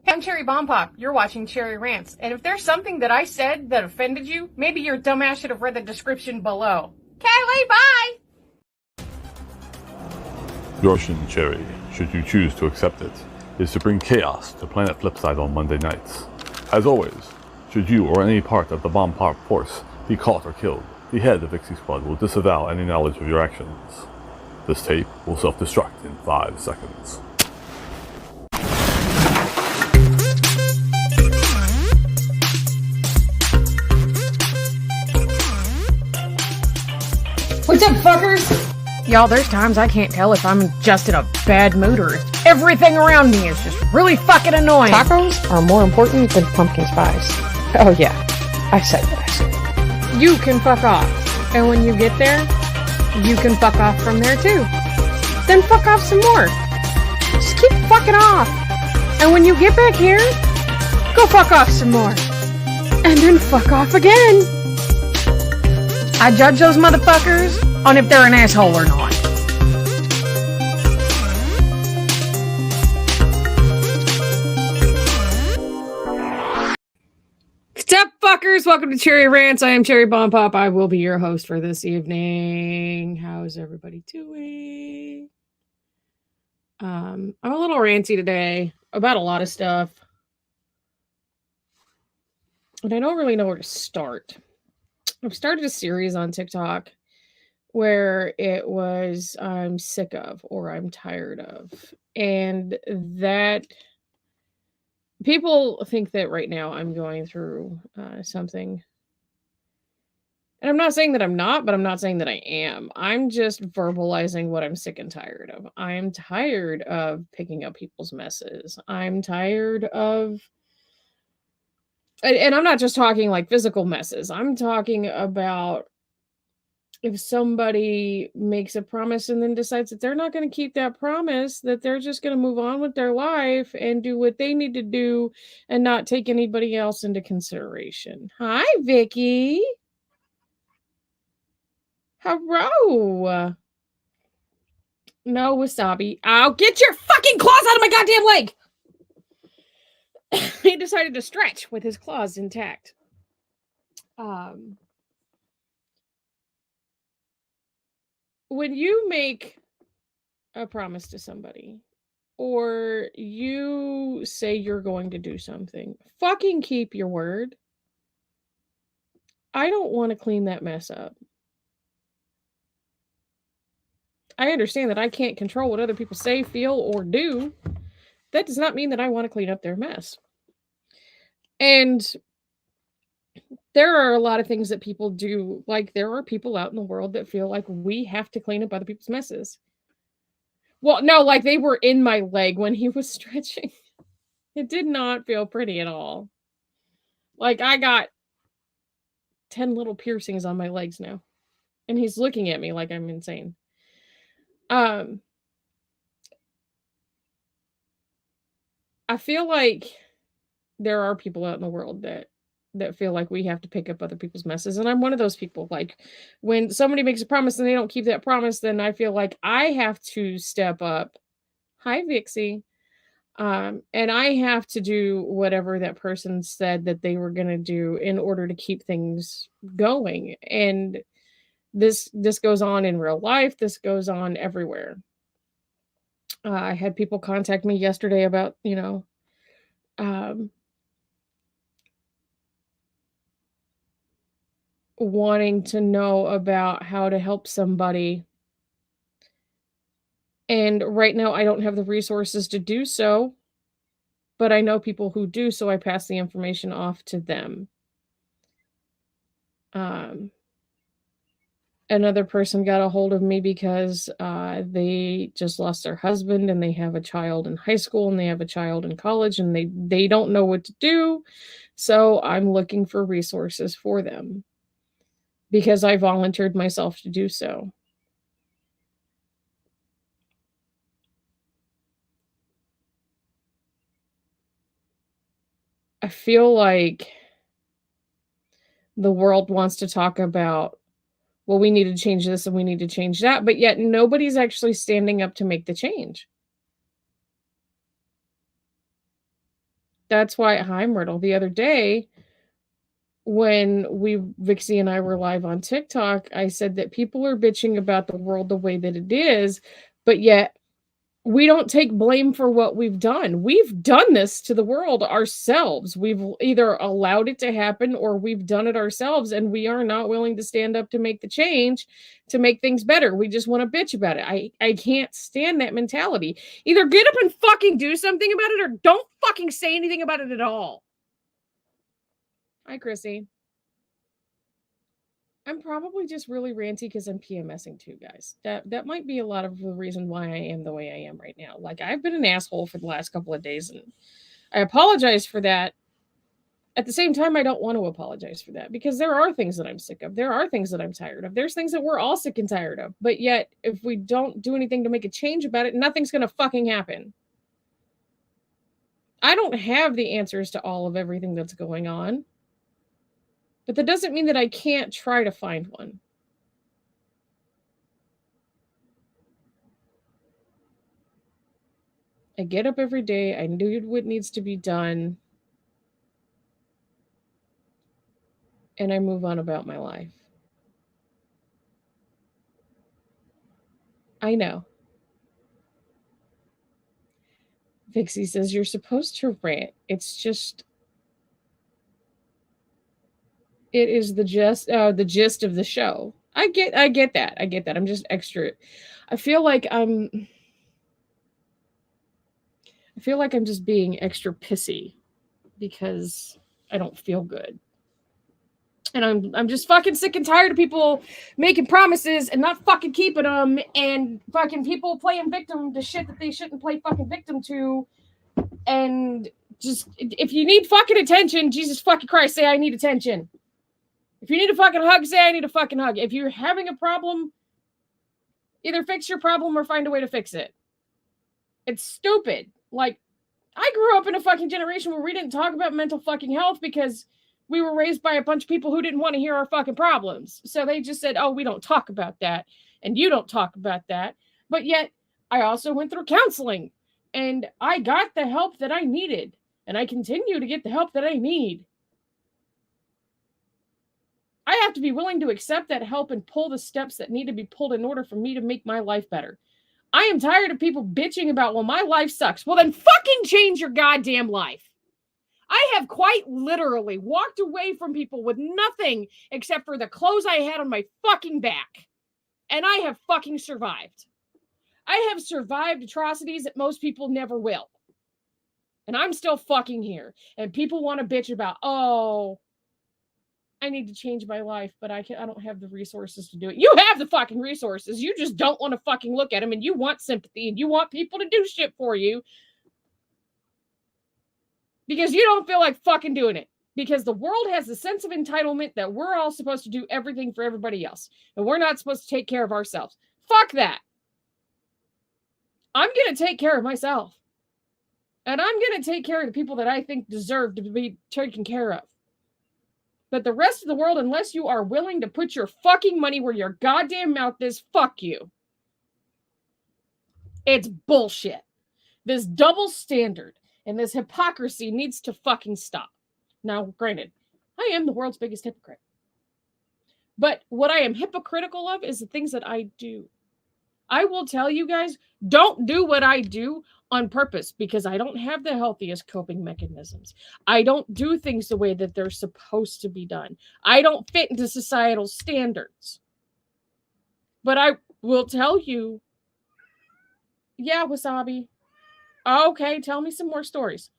Hey, I'm Cherry Bomb Pop. You're watching Cherry Rants. And if there's something that I said that offended you, maybe your dumbass should have read the description below. Kelly, bye! Your mission, Cherry, should you choose to accept it, is to bring chaos to Planet Flipside on Monday nights. As always, should you or any part of the Bomb Pop force be caught or killed, the head of Ixie Squad will disavow any knowledge of your actions. This tape will self-destruct in 5 seconds. What's up, fuckers? Y'all, there's times I can't tell if I'm just in a bad mood or if everything around me is just really fucking annoying. Tacos are more important than pumpkin spice. Oh yeah, I said what I said. You can fuck off. And when you get there, you can fuck off from there too. Then fuck off some more. Just keep fucking off. And when you get back here, go fuck off some more. And then fuck off again. I judge those motherfuckers on if they're an asshole or not. What's up, fuckers? Welcome to Cherry Rants. I am Cherry Bomb Pop. I will be your host for this evening. How's everybody doing? I'm a little ranty today about a lot of stuff. And I don't really know where to start. I've started a series on TikTok where it was I'm sick of or I'm tired of. And that people think that right now I'm going through something. And I'm not saying that I'm not, but I'm not saying that I am. I'm just verbalizing what I'm sick and tired of. I'm tired of picking up people's messes. I'm tired of... And I'm not just talking like physical messes. I'm talking about if somebody makes a promise and then decides that they're not going to keep that promise, that they're just going to move on with their life and do what they need to do and not take anybody else into consideration. Hi, Vicky. Hello. No wasabi. I'll get your fucking claws out of my goddamn leg. He decided to stretch with his claws intact. When you make a promise to somebody or you say you're going to do something, fucking keep your word. I don't want to clean that mess up. I understand that I can't control what other people say, feel, or do. That does not mean that I want to clean up their mess. And there are a lot of things that people do. Like, there are people out in the world that feel like we have to clean up other people's messes. Well, no, like they were in my leg when he was stretching. It did not feel pretty at all. Like, I got 10 little piercings on my legs now. And he's looking at me like I'm insane. I feel like there are people out in the world that feel like we have to pick up other people's messes. And I'm one of those people. Like, when somebody makes a promise and they don't keep that promise, then I feel like I have to step up. Hi, Vixie. And I have to do whatever that person said that they were going to do in order to keep things going. And this goes on in real life. This goes on everywhere. I had people contact me yesterday about, wanting to know about how to help somebody. And right now I don't have the resources to do so, but I know people who do, so I pass the information off to them. Another person got a hold of me because they just lost their husband and they have a child in high school and they have a child in college and they don't know what to do. So I'm looking for resources for them because I volunteered myself to do so. I feel like the world wants to talk about, well, we need to change this and we need to change that, but yet nobody's actually standing up to make the change. That's why, hi, Myrtle, the other day when Vixie and I were live on TikTok, I said that people are bitching about the world the way that it is, but yet we don't take blame for what we've done. We've done this to the world ourselves. We've either allowed it to happen or we've done it ourselves, and we are not willing to stand up to make the change to make things better. We just want to bitch about it. I can't stand that mentality. Either get up and fucking do something about it or don't fucking say anything about it at all. Hi, Chrissy. I'm probably just really ranty because I'm PMSing too, guys. That might be a lot of the reason why I am the way I am right now. Like, I've been an asshole for the last couple of days, and I apologize for that. At the same time, I don't want to apologize for that because there are things that I'm sick of. There are things that I'm tired of. There's things that we're all sick and tired of. But yet, if we don't do anything to make a change about it, nothing's going to fucking happen. I don't have the answers to all of everything that's going on. But that doesn't mean that I can't try to find one. I get up every day. I do what needs to be done. And I move on about my life. I know. Vixie says, you're supposed to rant. It's just... It is the gist of the show. I get that. I get that. I'm just extra... I feel like I'm just being extra pissy because I don't feel good. And I'm just fucking sick and tired of people making promises and not fucking keeping them, and fucking people playing victim to shit that they shouldn't play fucking victim to. And just, if you need fucking attention, Jesus fucking Christ, say I need attention. If you need a fucking hug, say I need a fucking hug. If you're having a problem, either fix your problem or find a way to fix it. It's stupid. Like, I grew up in a fucking generation where we didn't talk about mental fucking health because we were raised by a bunch of people who didn't want to hear our fucking problems. So they just said, oh, we don't talk about that. And you don't talk about that. But yet, I also went through counseling. And I got the help that I needed. And I continue to get the help that I need. I have to be willing to accept that help and pull the steps that need to be pulled in order for me to make my life better. I am tired of people bitching about, well, my life sucks. Well, then fucking change your goddamn life. I have quite literally walked away from people with nothing except for the clothes I had on my fucking back. And I have fucking survived. I have survived atrocities that most people never will. And I'm still fucking here. And people want to bitch about, oh, I need to change my life, but I don't have the resources to do it. You have the fucking resources. You just don't want to fucking look at them, and you want sympathy, and you want people to do shit for you because you don't feel like fucking doing it. Because the world has a sense of entitlement that we're all supposed to do everything for everybody else, and we're not supposed to take care of ourselves. Fuck that. I'm going to take care of myself. And I'm going to take care of the people that I think deserve to be taken care of. But the rest of the world, unless you are willing to put your fucking money where your goddamn mouth is, fuck you. It's bullshit. This double standard and this hypocrisy needs to fucking stop. Now, granted, I am the world's biggest hypocrite. But what I am hypocritical of is the things that I do. I will tell you guys, don't do what I do on purpose because I don't have the healthiest coping mechanisms. I don't do things the way that they're supposed to be done. I don't fit into societal standards. But I will tell you, yeah, Wasabi. Okay, tell me some more stories.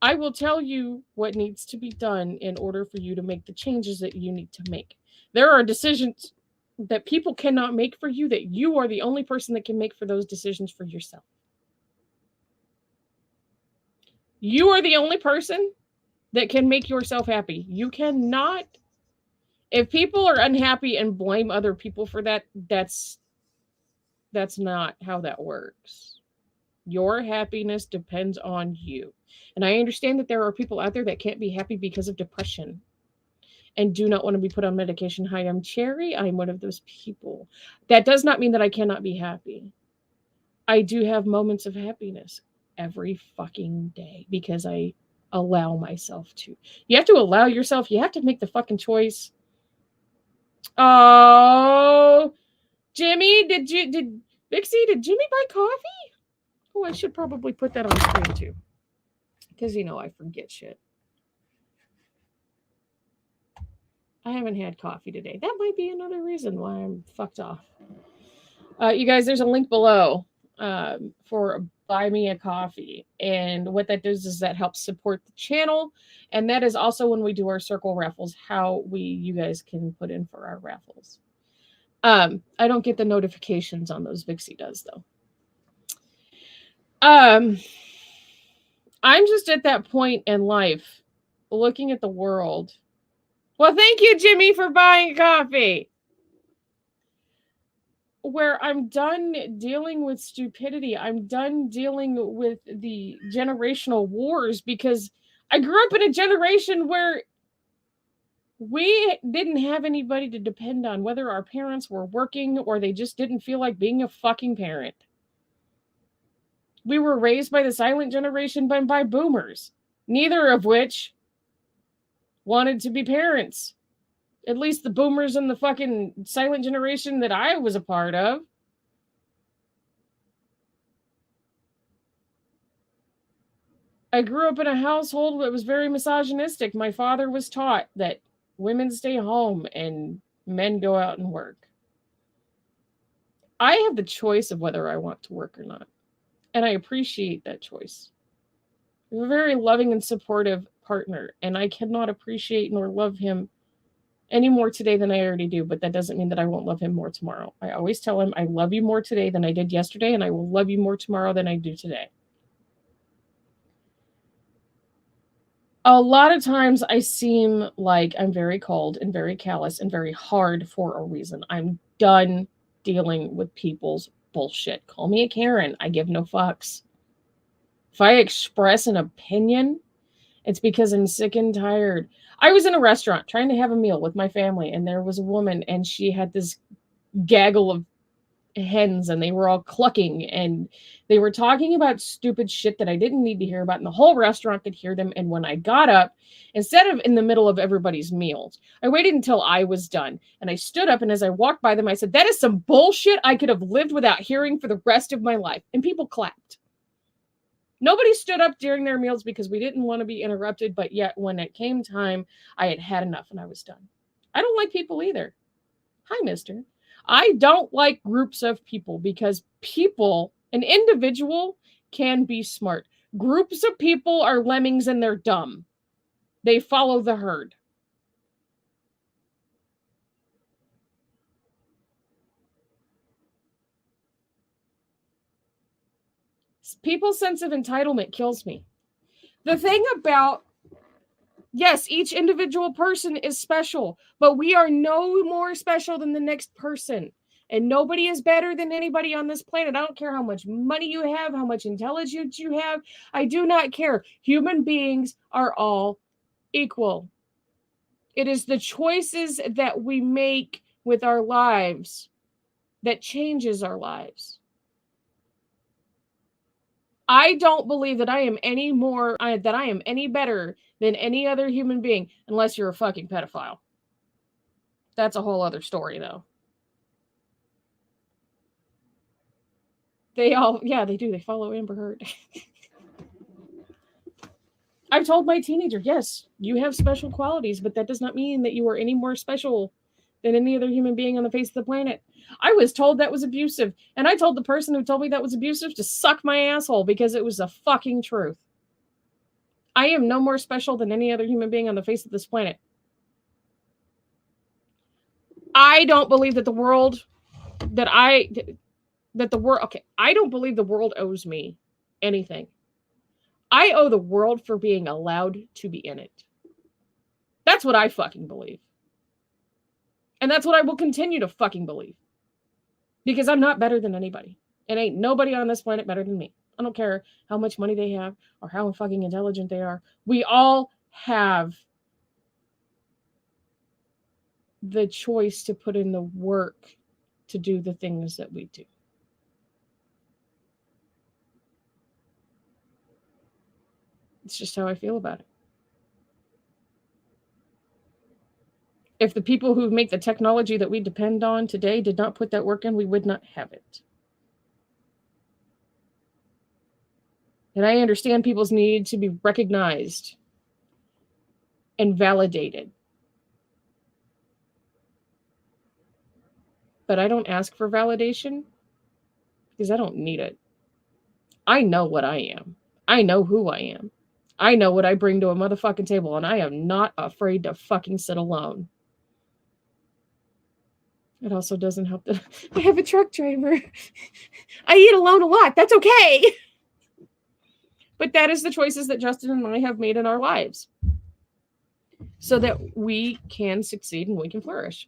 I will tell you what needs to be done in order for you to make the changes that you need to make. There are decisions that people cannot make for you that you are the only person that can make for those decisions for yourself. You are the only person that can make yourself happy. You cannot. If people are unhappy and blame other people for that, that's not how that works. Your happiness depends on you. And I understand that there are people out there that can't be happy because of depression and do not want to be put on medication. Hi, I'm Cherry. I'm one of those people. That does not mean that I cannot be happy. I do have moments of happiness every fucking day because I allow myself to. You have to allow yourself. You have to make the fucking choice. Oh, Jimmy, did Vixie, did Jimmy buy coffee? Oh, I should probably put that on screen too. Because, I forget shit. I haven't had coffee today. That might be another reason why I'm fucked off. You guys, there's a link below for Buy Me a Coffee. And what that does is that helps support the channel. And that is also when we do our circle raffles, how you guys can put in for our raffles. I don't get the notifications on those. Vixie does, though. I'm just at that point in life, looking at the world. Well, thank you, Jimmy, for buying coffee. Where I'm done dealing with stupidity. I'm done dealing with the generational wars, because I grew up in a generation where we didn't have anybody to depend on, whether our parents were working or they just didn't feel like being a fucking parent. We were raised by the silent generation, but by boomers, neither of which wanted to be parents. At least the boomers in the fucking silent generation that I was a part of. I grew up in a household that was very misogynistic. My father was taught that women stay home and men go out and work. I have the choice of whether I want to work or not. And I appreciate that choice. I'm a very loving and supportive partner, and I cannot appreciate nor love him any more today than I already do, but that doesn't mean that I won't love him more tomorrow. I always tell him I love you more today than I did yesterday, and I will love you more tomorrow than I do today. A lot of times I seem like I'm very cold and very callous and very hard for a reason. I'm done dealing with people's bullshit. Call me a Karen. I give no fucks. If I express an opinion, it's because I'm sick and tired. I was in a restaurant trying to have a meal with my family, and there was a woman, and she had this gaggle of hens, and they were all clucking, and they were talking about stupid shit that I didn't need to hear about, and the whole restaurant could hear them. And when I got up, instead of in the middle of everybody's meals, I waited until I was done, and I stood up, and as I walked by them, I said, that is some bullshit I could have lived without hearing for the rest of my life. And people clapped. Nobody stood up during their meals because we didn't want to be interrupted, but yet when it came time, I had had enough and I was done. I don't like people either. Hi, mister. I don't like groups of people, because an individual can be smart. Groups of people are lemmings and they're dumb. They follow the herd. People's sense of entitlement kills me. The thing about, yes, each individual person is special, but we are no more special than the next person. And nobody is better than anybody on this planet. I don't care how much money you have, how much intelligence you have. I do not care. Human beings are all equal. It is the choices that we make with our lives that changes our lives. I don't believe that I am any better than any other human being, unless you're a fucking pedophile. That's a whole other story, though. They do. They follow Amber Heard. I've told my teenager, yes, you have special qualities, but that does not mean that you are any more special than any other human being on the face of the planet. I was told that was abusive, and I told the person who told me that was abusive to suck my asshole, because it was the fucking truth. I am no more special than any other human being on the face of this planet. I don't believe that the world I don't believe the world owes me anything. I owe the world for being allowed to be in it. That's what I fucking believe. And that's what I will continue to fucking believe. Because I'm not better than anybody. And ain't nobody on this planet better than me. I don't care how much money they have or how fucking intelligent they are. We all have the choice to put in the work to do the things that we do. It's just how I feel about it. If the people who make the technology that we depend on today did not put that work in, we would not have it. And I understand people's need to be recognized and validated. But I don't ask for validation because I don't need it. I know what I am. I know who I am. I know what I bring to a motherfucking table, and I am not afraid to fucking sit alone. It also doesn't help that I have a truck driver. I eat alone a lot. That's okay. But that is the choices that Justin and I have made in our lives so that we can succeed and we can flourish.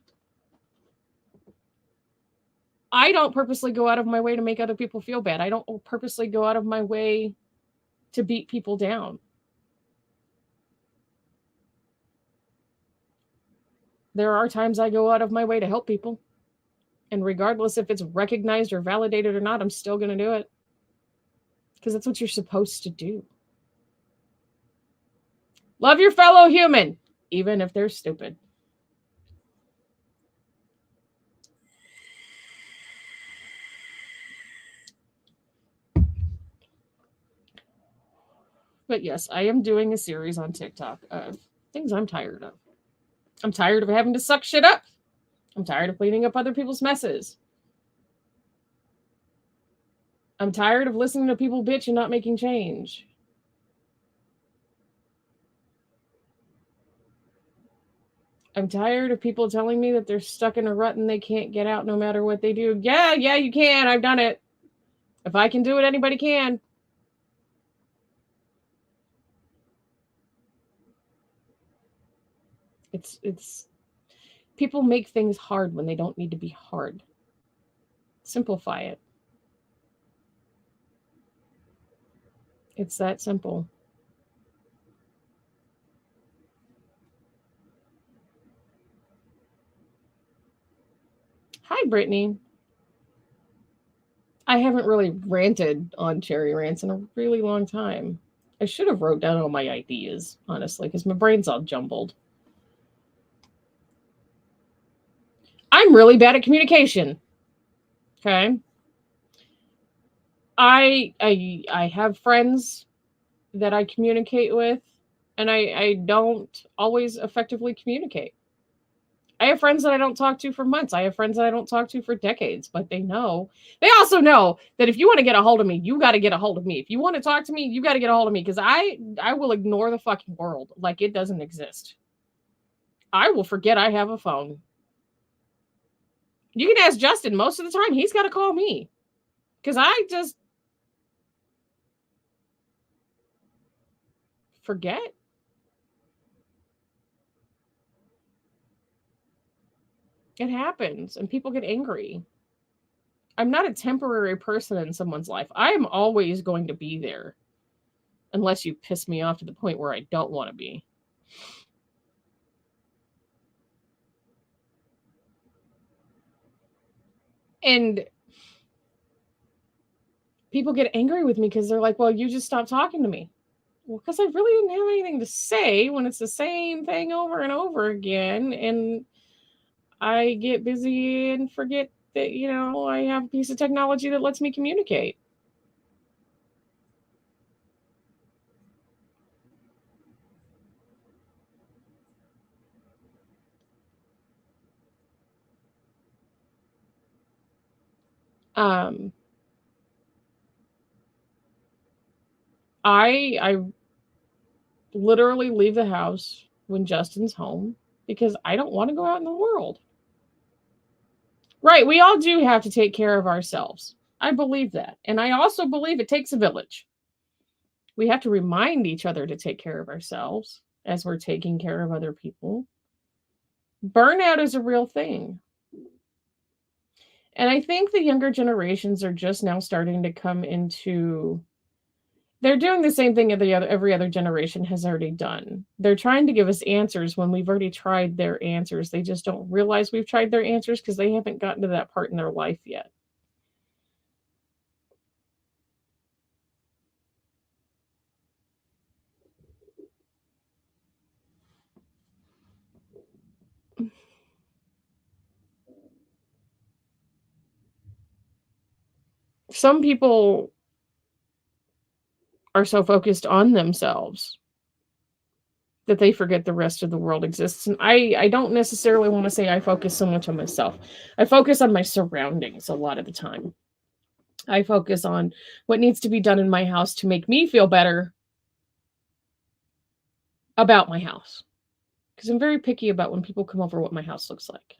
I don't purposely go out of my way to make other people feel bad. I don't purposely go out of my way to beat people down. There are times I go out of my way to help people. And regardless if it's recognized or validated or not, I'm still going to do it. Because that's what you're supposed to do. Love your fellow human, even if they're stupid. But yes, I am doing a series on TikTok of things I'm tired of. I'm tired of having to suck shit up. I'm tired of cleaning up other people's messes. I'm tired of listening to people bitch and not making change. I'm tired of people telling me that they're stuck in a rut and they can't get out no matter what they do. Yeah, you can. I've done it. If I can do it, anybody can. It's people make things hard when they don't need to be hard. Simplify it. It's that simple. Hi, Brittany. I haven't really ranted on Cherry Rants in a really long time. I should have wrote down all my ideas, honestly, because my brain's all jumbled. I'm really bad at communication. Okay. I have friends that I communicate with, and I don't always effectively communicate. I have friends that I don't talk to for months. I have friends that I don't talk to for decades, but they know. They also know that if you want to get a hold of me, you got to get a hold of me. If you want to talk to me, you got to get a hold of me because I will ignore the fucking world like it doesn't exist. I will forget I have a phone. You can ask Justin. Most of the time, he's got to call me because I just forget. It happens, and people get angry. I'm not a temporary person in someone's life. I am always going to be there unless you piss me off to the point where I don't want to be. And people get angry with me because they're like, well, you just stopped talking to me. Well, because I really didn't have anything to say when it's the same thing over and over again. And I get busy and forget that, I have a piece of technology that lets me communicate. I literally leave the house when Justin's home because I don't want to go out in the world. Right, we all do have to take care of ourselves. I believe that. And I also believe it takes a village. We have to remind each other to take care of ourselves as we're taking care of other people. Burnout is a real thing. And I think the younger generations are just now starting to come into. They're doing the same thing every other generation has already done. They're trying to give us answers when we've already tried their answers. They just don't realize we've tried their answers because they haven't gotten to that part in their life yet. Some people are so focused on themselves that they forget the rest of the world exists. And I don't necessarily want to say I focus so much on myself. I focus on my surroundings a lot of the time. I focus on what needs to be done in my house to make me feel better about my house. Because I'm very picky about when people come over what my house looks like.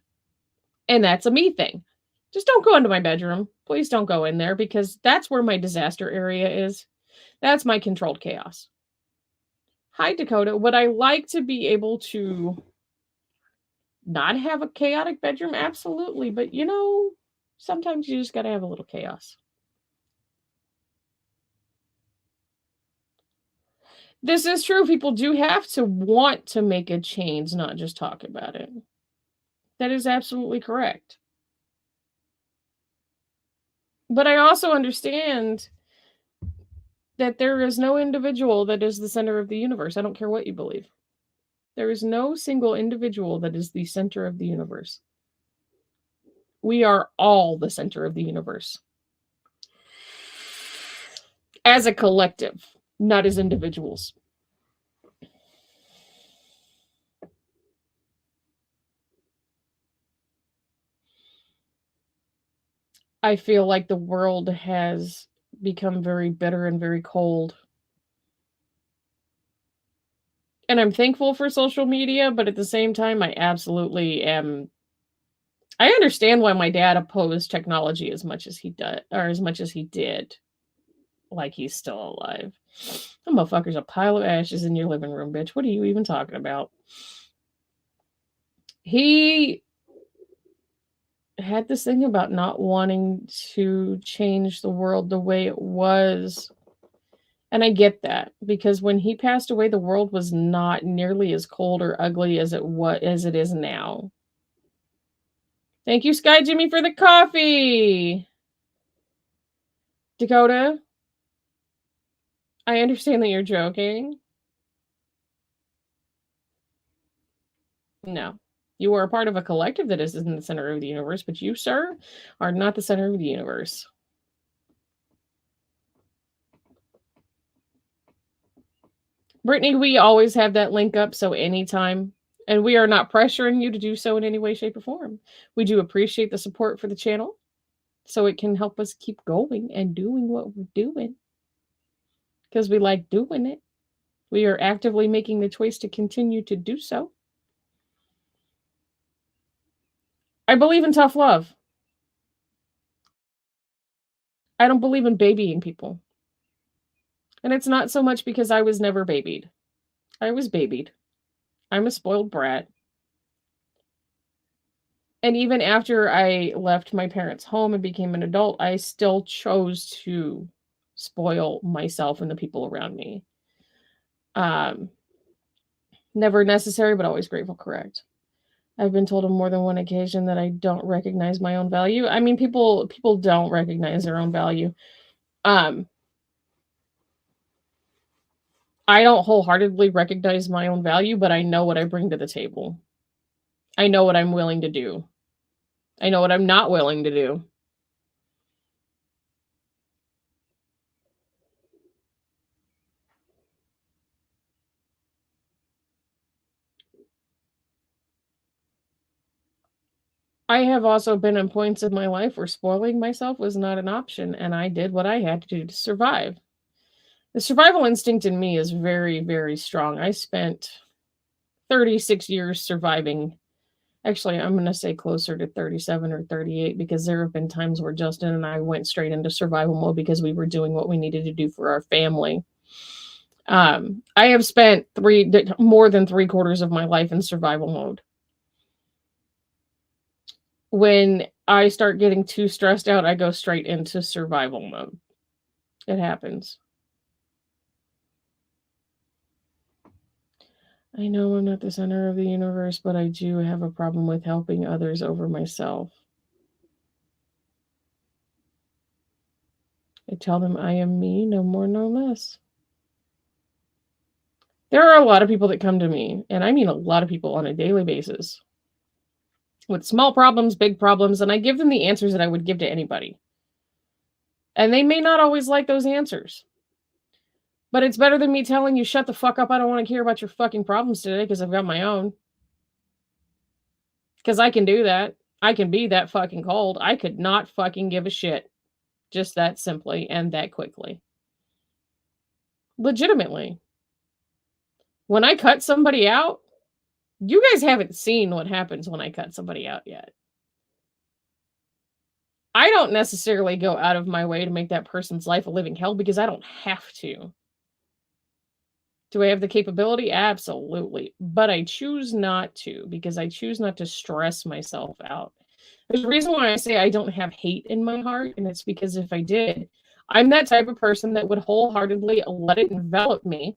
And that's a me thing. Just don't go into my bedroom. Please don't go in there, because that's where my disaster area is. That's my controlled chaos. Hi, Dakota. Would I like to be able to not have a chaotic bedroom? Absolutely. But sometimes you just got to have a little chaos. This is true. People do have to want to make a change, not just talk about it. That is absolutely correct. But I also understand that there is no individual that is the center of the universe. I don't care what you believe. There is no single individual that is the center of the universe. We are all the center of the universe. As a collective, not as individuals. I feel like the world has become very bitter and very cold. And I'm thankful for social media, but at the same time, I absolutely am. I understand why my dad opposed technology as much as he did, or as much as he did. Like he's still alive. That motherfucker's a pile of ashes in your living room, bitch. What are you even talking about? He had this thing about not wanting to change the world the way it was. And I get that, because when he passed away, the world was not nearly as cold or ugly as it is now. Thank you, Sky Jimmy, for the coffee. Dakota, I understand that you're joking. No. You are a part of a collective that is in the center of the universe, but you, sir, are not the center of the universe. Brittany, we always have that link up, so anytime. And we are not pressuring you to do so in any way, shape, or form. We do appreciate the support for the channel, so it can help us keep going and doing what we're doing. Because we like doing it. We are actively making the choice to continue to do so. I believe in tough love. I don't believe in babying people. And it's not so much because I was never babied. I was babied. I'm a spoiled brat. And even after I left my parents' home and became an adult, I still chose to spoil myself and the people around me. Never necessary, but always grateful, correct. I've been told on more than one occasion that I don't recognize my own value. I mean, people don't recognize their own value. I don't wholeheartedly recognize my own value, but I know what I bring to the table. I know what I'm willing to do. I know what I'm not willing to do. I have also been in points in my life where spoiling myself was not an option, and I did what I had to do to survive. The survival instinct in me is very, very strong. I spent 36 years surviving. Actually, I'm going to say closer to 37 or 38, because there have been times where Justin and I went straight into survival mode because we were doing what we needed to do for our family. I have spent more than 3/4 of my life in survival mode. When I start getting too stressed out, I go straight into survival mode. It happens. I know I'm not the center of the universe, but I do have a problem with helping others over myself. I tell them I am me, no more, no less. There are a lot of people that come to me, and I mean a lot of people on a daily basis, with small problems, big problems, and I give them the answers that I would give to anybody. And they may not always like those answers. But it's better than me telling you, shut the fuck up, I don't want to hear about your fucking problems today because I've got my own. Because I can do that. I can be that fucking cold. I could not fucking give a shit. Just that simply and that quickly. Legitimately. When I cut somebody out, you guys haven't seen what happens when I cut somebody out yet. I don't necessarily go out of my way to make that person's life a living hell because I don't have to. Do I have the capability? Absolutely. But I choose not to because I choose not to stress myself out. There's a reason why I say I don't have hate in my heart, and it's because if I did, I'm that type of person that would wholeheartedly let it envelop me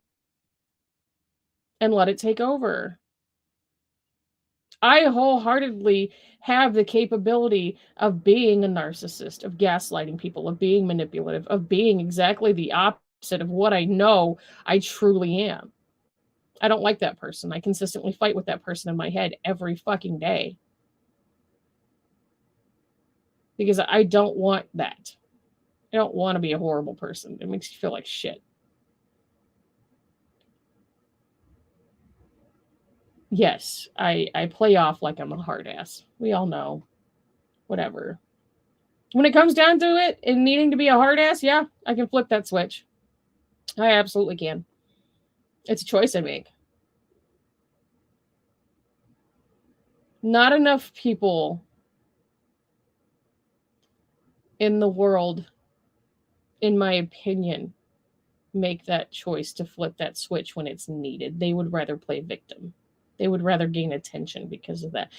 and let it take over. I wholeheartedly have the capability of being a narcissist, of gaslighting people, of being manipulative, of being exactly the opposite of what I know I truly am. I don't like that person. I consistently fight with that person in my head every fucking day. Because I don't want that. I don't want to be a horrible person. It makes you feel like shit. Yes, I play off like I'm a hard ass. We all know. Whatever. When it comes down to it and needing to be a hard ass, yeah, I can flip that switch. I absolutely can. It's a choice I make. Not enough people in the world, in my opinion, make that choice to flip that switch when it's needed. They would rather play victim. They would rather gain attention because of that.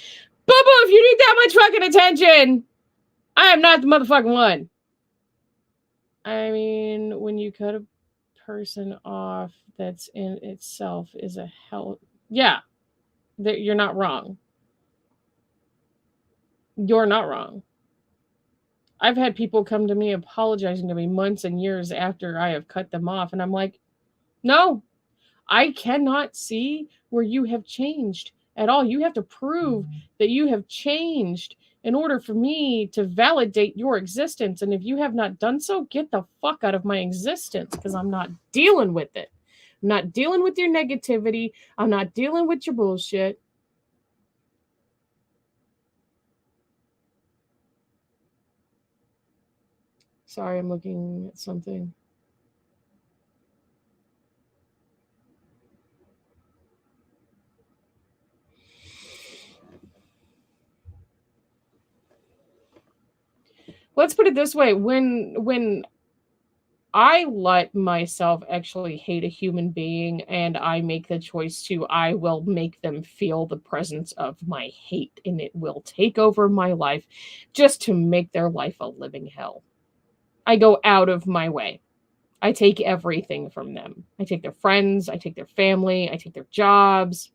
Boo boo, if you need that much fucking attention, I am not the motherfucking one. I mean, when you cut a person off, that's in itself is a hell. Yeah, you're not wrong. You're not wrong. I've had people come to me apologizing to me months and years after I have cut them off, and I'm like, no, I cannot see where you have changed at all. You have to prove that you have changed in order for me to validate your existence. And if you have not done so, get the fuck out of my existence because I'm not dealing with it. I'm not dealing with your negativity. I'm not dealing with your bullshit. Sorry, I'm looking at something. Let's put it this way. When I let myself actually hate a human being and I make the choice to, I will make them feel the presence of my hate and it will take over my life just to make their life a living hell. I go out of my way. I take everything from them. I take their friends, I take their family, I take their jobs,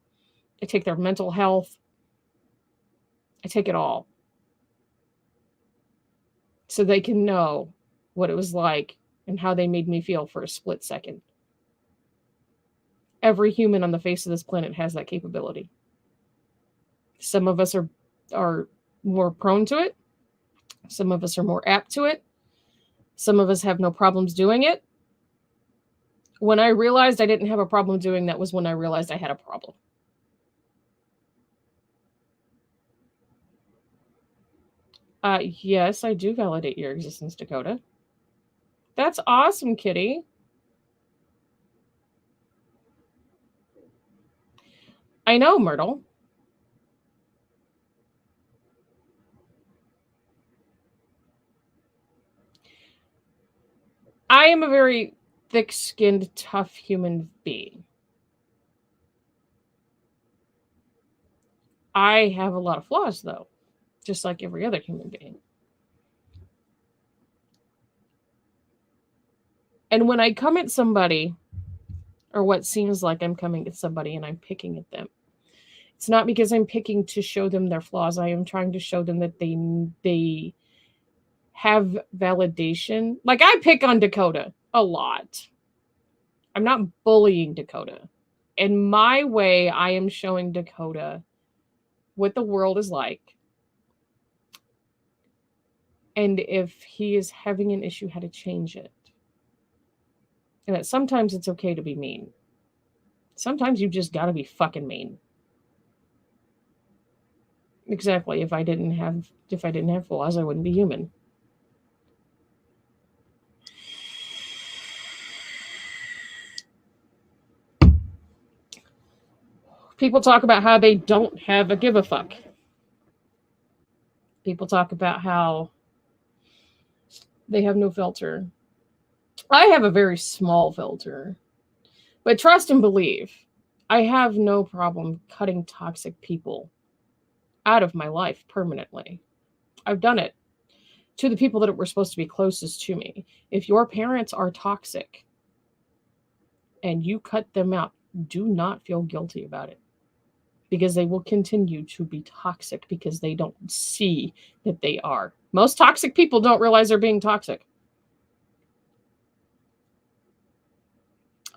I take their mental health. I take it all. So they can know what it was like and how they made me feel for a split second. Every human on the face of this planet has that capability. Some of us are more prone to it. Some of us are more apt to it. Some of us have no problems doing it. When I realized I didn't have a problem doing that was when I realized I had a problem. Yes, I do validate your existence, Dakota. That's awesome, kitty. I know, Myrtle. I am a very thick-skinned, tough human being. I have a lot of flaws, though, just like every other human being. And when I come at somebody, or what seems like I'm coming at somebody and I'm picking at them, it's not because I'm picking to show them their flaws. I am trying to show them that they have validation. Like, I pick on Dakota a lot. I'm not bullying Dakota. In my way, I am showing Dakota what the world is like And if he is having an issue, how to change it. And that sometimes it's okay to be mean. Sometimes you just gotta be fucking mean. Exactly. If I didn't have flaws, I wouldn't be human. People talk about how they don't have a give a fuck. People talk about how they have no filter. I have a very small filter. But trust and believe, I have no problem cutting toxic people out of my life permanently. I've done it to the people that were supposed to be closest to me. If your parents are toxic and you cut them out, do not feel guilty about it, because they will continue to be toxic because they don't see that they are. Most toxic people don't realize they're being toxic.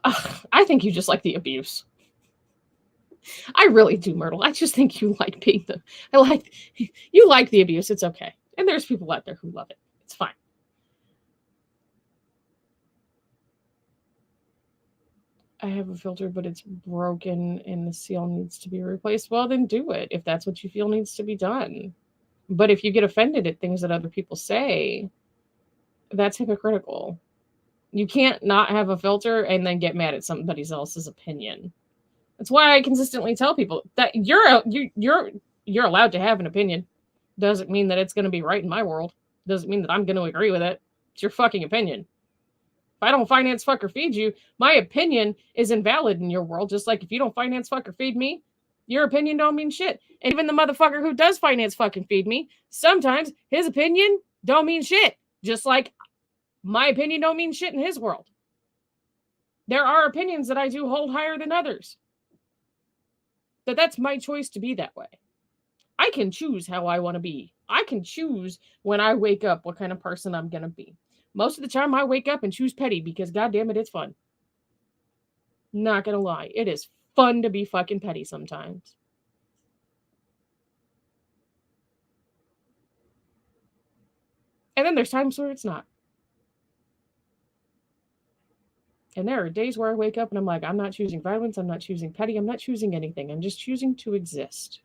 Ugh, I think you just like the abuse. I really do, Myrtle. I just think you like being you like the abuse. It's okay. And there's people out there who love it. It's fine. I have a filter, but it's broken and the seal needs to be replaced. Well, then do it if that's what you feel needs to be done. But if you get offended at things that other people say, that's hypocritical. You can't not have a filter and then get mad at somebody else's opinion. That's why I consistently tell people that you're allowed to have an opinion. Doesn't mean that it's going to be right in my world. Doesn't mean that I'm going to agree with it. It's your fucking opinion. If I don't finance, fuck, or feed you, my opinion is invalid in your world. Just like if you don't finance, fuck, or feed me, your opinion don't mean shit. And even the motherfucker who does finance, fucking feed me, sometimes his opinion don't mean shit. Just like my opinion don't mean shit in his world. There are opinions that I do hold higher than others. That's my choice to be that way. I can choose how I want to be. I can choose when I wake up what kind of person I'm going to be. Most of the time I wake up and choose petty because goddamn it, it's fun. Not going to lie. It is fun to be fucking petty sometimes. And then there's times where it's not. And there are days where I wake up and I'm like, I'm not choosing violence. I'm not choosing petty. I'm not choosing anything. I'm just choosing to exist.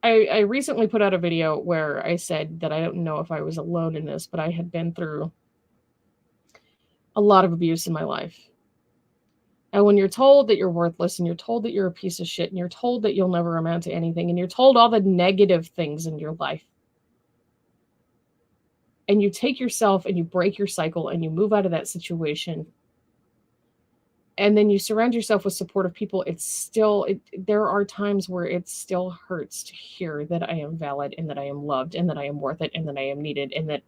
I recently put out a video where I said that I don't know if I was alone in this, but I had been through a lot of abuse in my life. And when you're told that you're worthless and you're told that you're a piece of shit and you're told that you'll never amount to anything and you're told all the negative things in your life, and you take yourself and you break your cycle and you move out of that situation, and then you surround yourself with supportive people, there are times where it still hurts to hear that I am valid and that I am loved and that I am worth it and that I am needed and that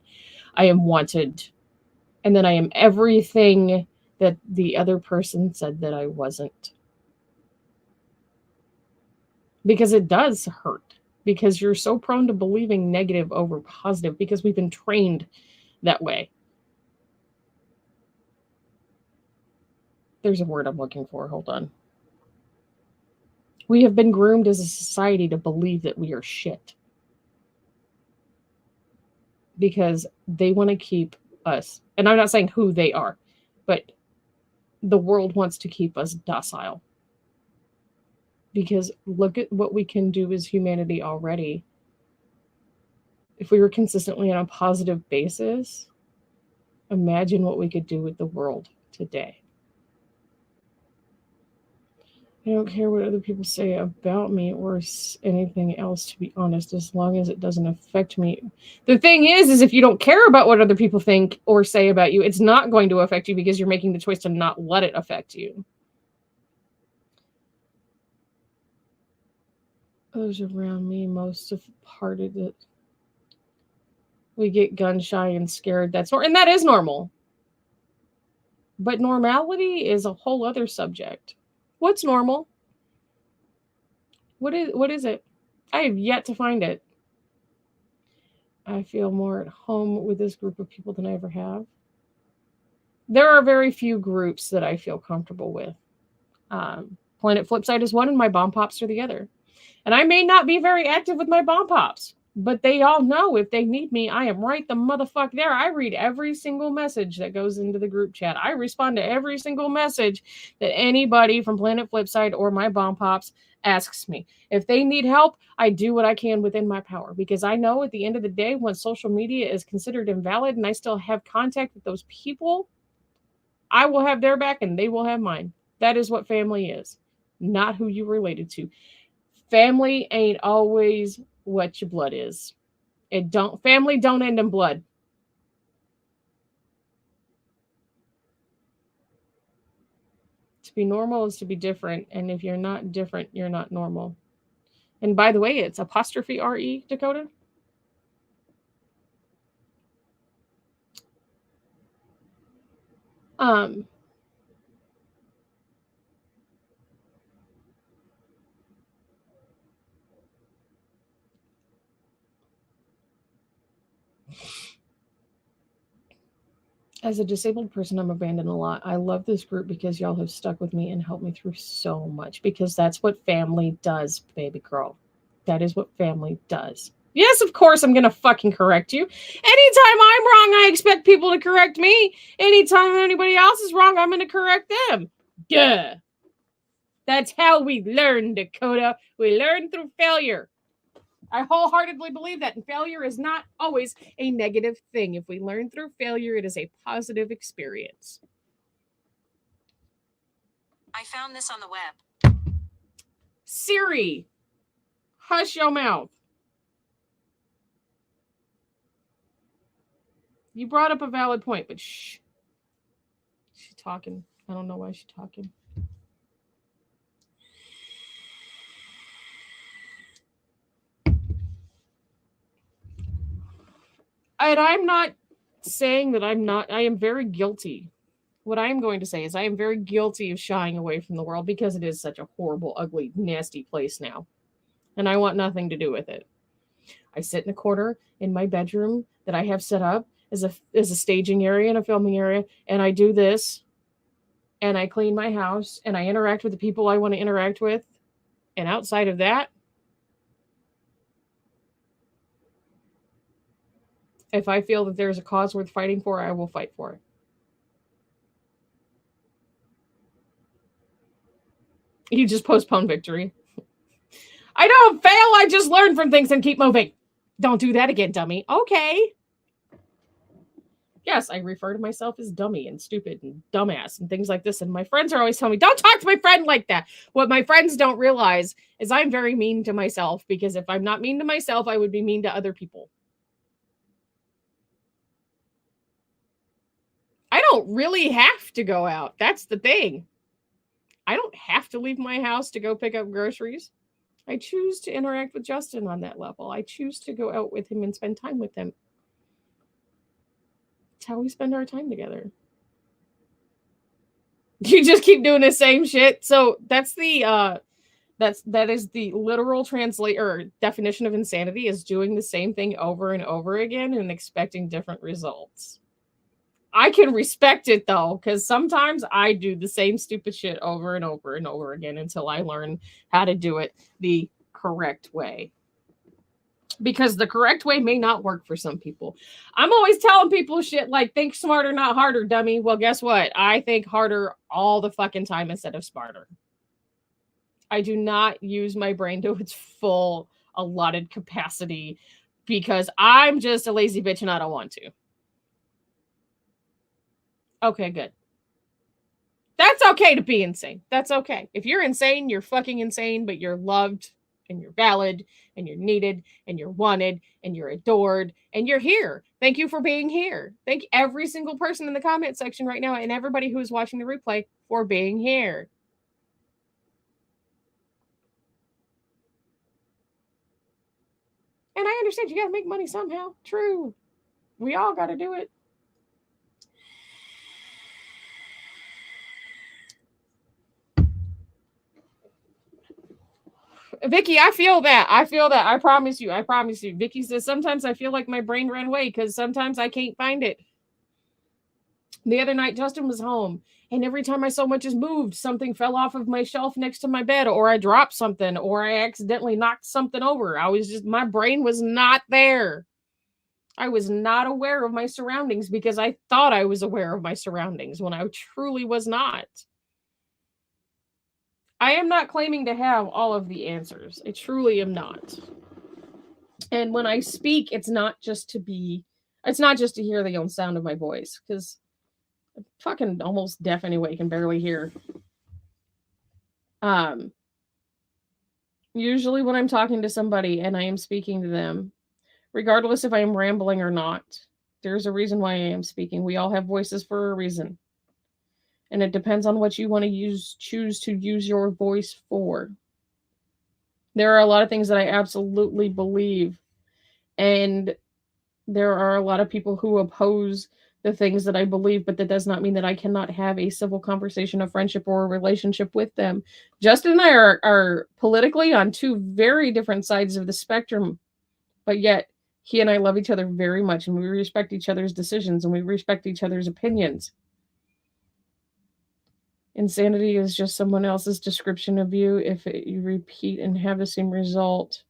I am wanted and that I am everything that the other person said that I wasn't. Because it does hurt, because you're so prone to believing negative over positive because we've been trained that way. There's a word I'm looking for. Hold on. We have been groomed as a society to believe that we are shit. Because they want to keep us, and I'm not saying who they are, but the world wants to keep us docile. Because look at what we can do as humanity already. If we were consistently on a positive basis, imagine what we could do with the world today. I don't care what other people say about me or anything else, to be honest, as long as it doesn't affect me. The thing is if you don't care about what other people think or say about you, it's not going to affect you because you're making the choice to not let it affect you. Those around me, most of part of it, we get gun shy and scared. And that is normal. But normality is a whole other subject. What's normal? What is it? I have yet to find it. I feel more at home with this group of people than I ever have. There are very few groups that I feel comfortable with. Planet Flipside is one and my bomb pops are the other. And I may not be very active with my bomb pops, but they all know if they need me, I am right the motherfuck there. I read every single message that goes into the group chat. I respond to every single message that anybody from Planet Flipside or my bomb pops asks me. If they need help, I do what I can within my power, because I know at the end of the day, when social media is considered invalid and I still have contact with those people, I will have their back and they will have mine. That is what family is, not who you related to. Family ain't always what your blood is. Family don't end in blood. To be normal is to be different, and if you're not different, you're not normal. And by the way, it's apostrophe RE, Dakota. As a disabled person, I'm abandoned a lot. I love this group because y'all have stuck with me and helped me through so much, because that's what family does, baby girl. That is what family does. Yes, of course, I'm going to fucking correct you. Anytime I'm wrong, I expect people to correct me. Anytime anybody else is wrong, I'm going to correct them. Duh. That's how we learn, Dakota. We learn through failure. I wholeheartedly believe that. And failure is not always a negative thing. If we learn through failure, it is a positive experience. I found this on the web. Siri, hush your mouth. You brought up a valid point, but shh. She's talking. I don't know why she's talking. And I'm not saying that I am very guilty. What I am going to say is I am very guilty of shying away from the world, because it is such a horrible, ugly, nasty place now. And I want nothing to do with it. I sit in a corner in my bedroom that I have set up as a staging area and a filming area, and I do this, and I clean my house, and I interact with the people I want to interact with. And outside of that, if I feel that there's a cause worth fighting for, I will fight for it. You just postpone victory. I don't fail, I just learn from things and keep moving. Don't do that again, dummy. Okay. Yes, I refer to myself as dummy and stupid and dumbass and things like this. And my friends are always telling me, don't talk to my friend like that. What my friends don't realize is I'm very mean to myself, because if I'm not mean to myself, I would be mean to other people. I don't really have to go out. That's the thing. I don't have to leave my house to go pick up groceries. I choose to interact with Justin on that level. I choose to go out with him and spend time with him. It's how we spend our time together. You just keep doing the same shit. So that's that is the literal definition of insanity, is doing the same thing over and over again and expecting different results. I can respect it though, because sometimes I do the same stupid shit over and over and over again until I learn how to do it the correct way. Because the correct way may not work for some people. I'm always telling people shit like, think smarter, not harder, dummy. Well, guess what? I think harder all the fucking time instead of smarter. I do not use my brain to its full allotted capacity, because I'm just a lazy bitch and I don't want to. Okay, good. That's okay to be insane. That's okay. If you're insane, you're fucking insane, but you're loved and you're valid and you're needed and you're wanted and you're adored and you're here. Thank you for being here. Thank every single person in the comment section right now and everybody who is watching the replay for being here. And I understand you got to make money somehow. True. We all got to do it. Vicky, I feel that. I promise you. Vicky says, sometimes I feel like my brain ran away because sometimes I can't find it. The other night, Justin was home, and every time I so much as moved, something fell off of my shelf next to my bed, or I dropped something, or I accidentally knocked something over. My brain was not there. I was not aware of my surroundings because I thought I was aware of my surroundings when I truly was not. I am not claiming to have all of the answers. I truly am not. And when I speak, it's not just to hear the own sound of my voice, because I'm fucking almost deaf anyway, can barely hear. Usually when I'm talking to somebody and I am speaking to them, regardless if I am rambling or not, there's a reason why I am speaking. We all have voices for a reason. And it depends on what you want to choose to use your voice for. There are a lot of things that I absolutely believe. And there are a lot of people who oppose the things that I believe, but that does not mean that I cannot have a civil conversation, a friendship, or a relationship with them. Justin and I are politically on two very different sides of the spectrum, but yet he and I love each other very much, and we respect each other's decisions, and we respect each other's opinions. Insanity is just someone else's description of you if you repeat and have the same result.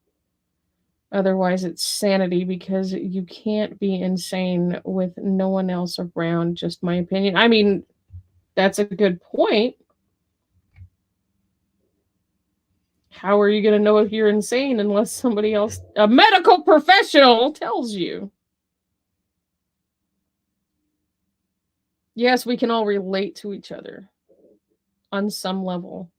Otherwise, it's sanity, because you can't be insane with no one else around, just my opinion. I mean, that's a good point. How are you going to know if you're insane unless somebody else, a medical professional, tells you? Yes, we can all relate to each other on some level.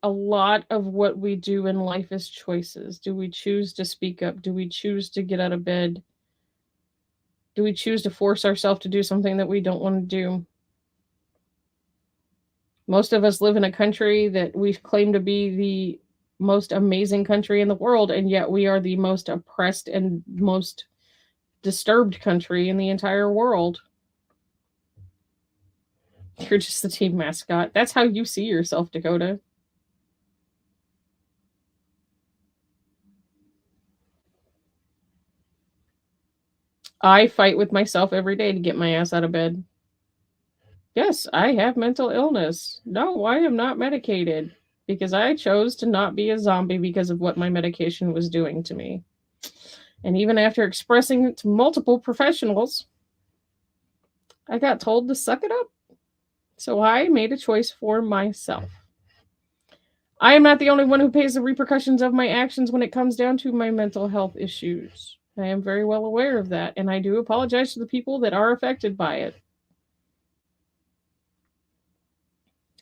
A lot of what we do in life is choices. Do we choose to speak up? Do we choose to get out of bed? Do we choose to force ourselves to do something that we don't want to do? Most of us live in a country that we claim to be the most amazing country in the world, and yet we are the most oppressed and most disturbed country in the entire world. You're just the team mascot. That's how you see yourself, Dakota. I fight with myself every day to get my ass out of bed. Yes, I have mental illness. No, I am not medicated, because I chose to not be a zombie because of what my medication was doing to me. And even after expressing it to multiple professionals, I got told to suck it up. So I made a choice for myself. I am not the only one who pays the repercussions of my actions when it comes down to my mental health issues. I am very well aware of that, and I do apologize to the people that are affected by it.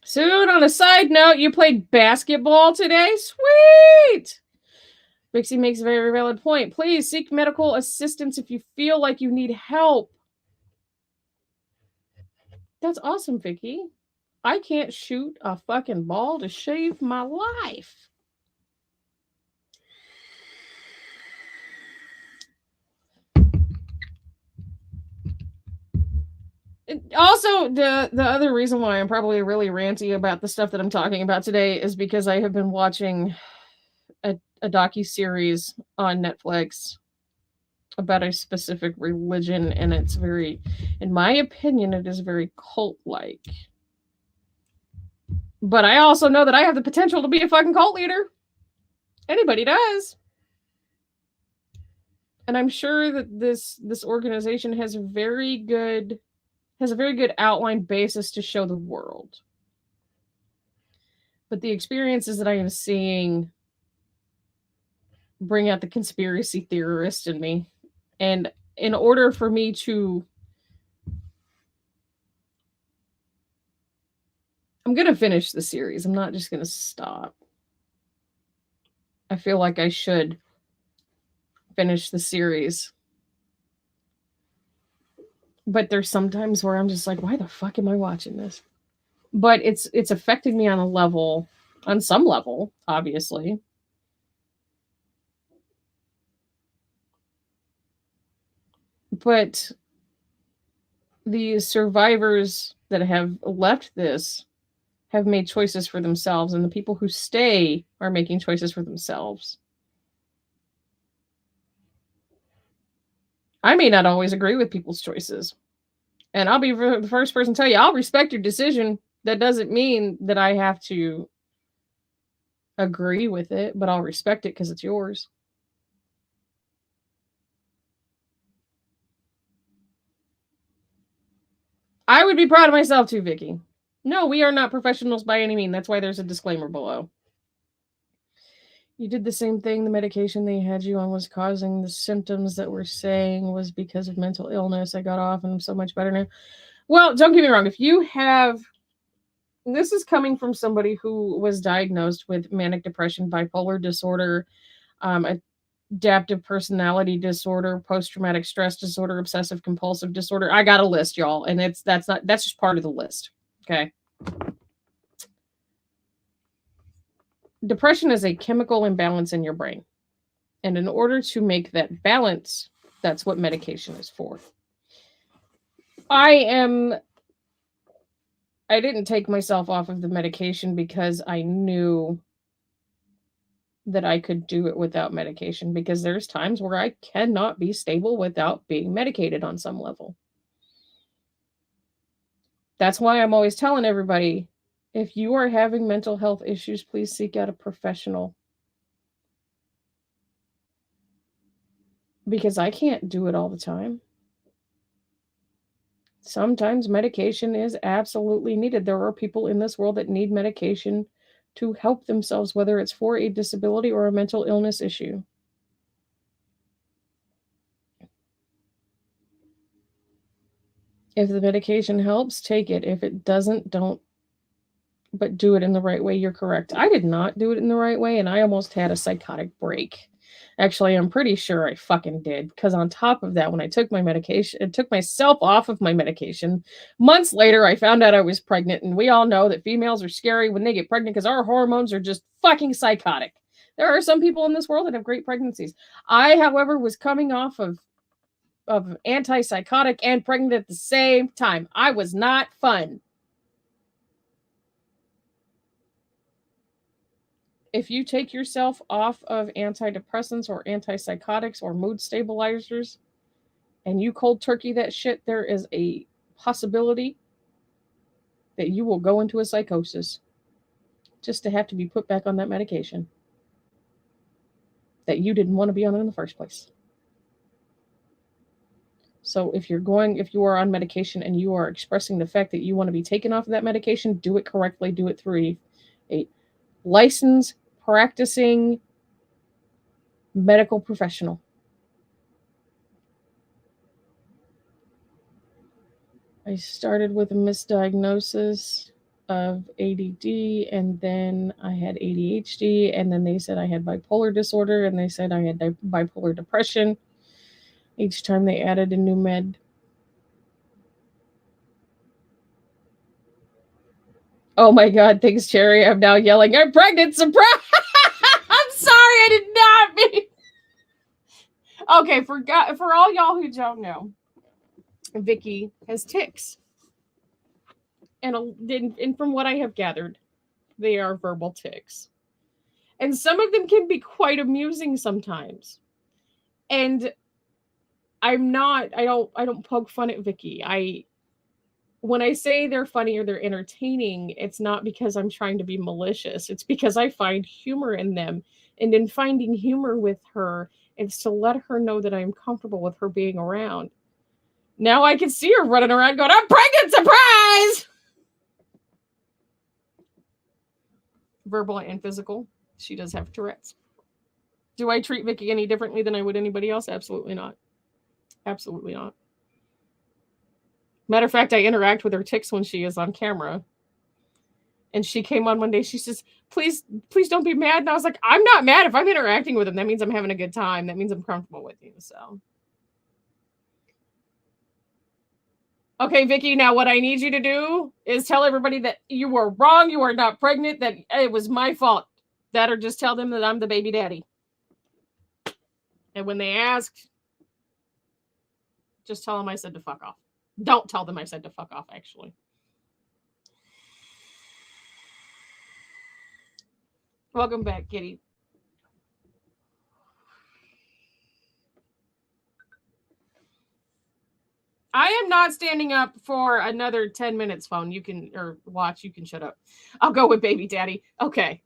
Soon, on a side note, you played basketball today? Sweet! Vixie makes a very valid point. Please seek medical assistance if you feel like you need help. That's awesome, Vicky. I can't shoot a fucking ball to save my life. Also, the other reason why I'm probably really ranty about the stuff that I'm talking about today is because I have been watching a docu-series on Netflix about a specific religion, and it's very, in my opinion, it is very cult-like. But I also know that I have the potential to be a fucking cult leader. Anybody does. And I'm sure that this organization has a very good outline basis to show the world. But the experiences that I am seeing bring out the conspiracy theorist in me. And in order for me to... I'm going to finish the series. I'm not just going to stop. I feel like I should finish the series. But there's some times where I'm just like, why the fuck am I watching this? But it's affecting me on some level, obviously. But the survivors that have left this have made choices for themselves, and the people who stay are making choices for themselves. I may not always agree with people's choices. And I'll be the first person to tell you, I'll respect your decision. That doesn't mean that I have to agree with it, but I'll respect it because it's yours. I would be proud of myself too, Vicky. No, we are not professionals by any means. That's why there's a disclaimer below. You did the same thing. The medication they had you on was causing the symptoms that we're saying was because of mental illness. I got off and I'm so much better now. Well, don't get me wrong. If you have, this is coming from somebody who was diagnosed with manic depression, bipolar disorder, adaptive personality disorder, post-traumatic stress disorder, obsessive compulsive disorder. I got a list, y'all, and that's just part of the list. Okay. Depression is a chemical imbalance in your brain. And in order to make that balance, that's what medication is for. I didn't take myself off of the medication because I knew that I could do it without medication, because there's times where I cannot be stable without being medicated on some level. That's why I'm always telling everybody, if you are having mental health issues, please seek out a professional. Because I can't do it all the time. Sometimes medication is absolutely needed. There are people in this world that need medication to help themselves, whether it's for a disability or a mental illness issue. If the medication helps, take it. If it doesn't, don't. But do it in the right way. You're correct. I did not do it in the right way, and I almost had a psychotic break. Actually, I'm pretty sure I fucking did, because on top of that, when I took my medication, it took myself off of my medication. Months later, I found out I was pregnant, and we all know that females are scary when they get pregnant because our hormones are just fucking psychotic. There are some people in this world that have great pregnancies. I, however, was coming off of antipsychotic and pregnant at the same time. I was not fun. If you take yourself off of antidepressants or antipsychotics or mood stabilizers and you cold turkey that shit, there is a possibility that you will go into a psychosis just to have to be put back on that medication that you didn't want to be on in the first place. So if you are on medication and you are expressing the fact that you want to be taken off of that medication, do it correctly. Do it through a licensed, practicing medical professional. I started with a misdiagnosis of ADD, and then I had ADHD, and then they said I had bipolar disorder, and they said I had bipolar depression. Each time they added a new med. Oh my God, thanks, Cherry. I'm now yelling, I'm pregnant, surprise! I'm sorry, I did not mean. Okay, for all y'all who don't know, Vicky has tics. And from what I have gathered, they are verbal tics. And some of them can be quite amusing sometimes. And I don't poke fun at Vicky. When I say they're funny or they're entertaining, it's not because I'm trying to be malicious. It's because I find humor in them. And in finding humor with her, it's to let her know that I'm comfortable with her being around. Now I can see her running around going, I'm pregnant, surprise! Verbal and physical. She does have Tourette's. Do I treat Vicky any differently than I would anybody else? Absolutely not. Absolutely not. Matter of fact, I interact with her tics when she is on camera. And she came on one day. She says, please don't be mad. And I was like, I'm not mad. If I'm interacting with him, that means I'm having a good time. That means I'm comfortable with you. So. Okay, Vicky, now what I need you to do is tell everybody that you were wrong. You are not pregnant. That it was my fault. That, or just tell them that I'm the baby daddy. And when they ask, just tell them I said to fuck off. Don't tell them I said to fuck off, actually. Welcome back, Kitty. I am not standing up for another 10 minutes, phone. You can, or watch, you can shut up. I'll go with baby daddy. Okay.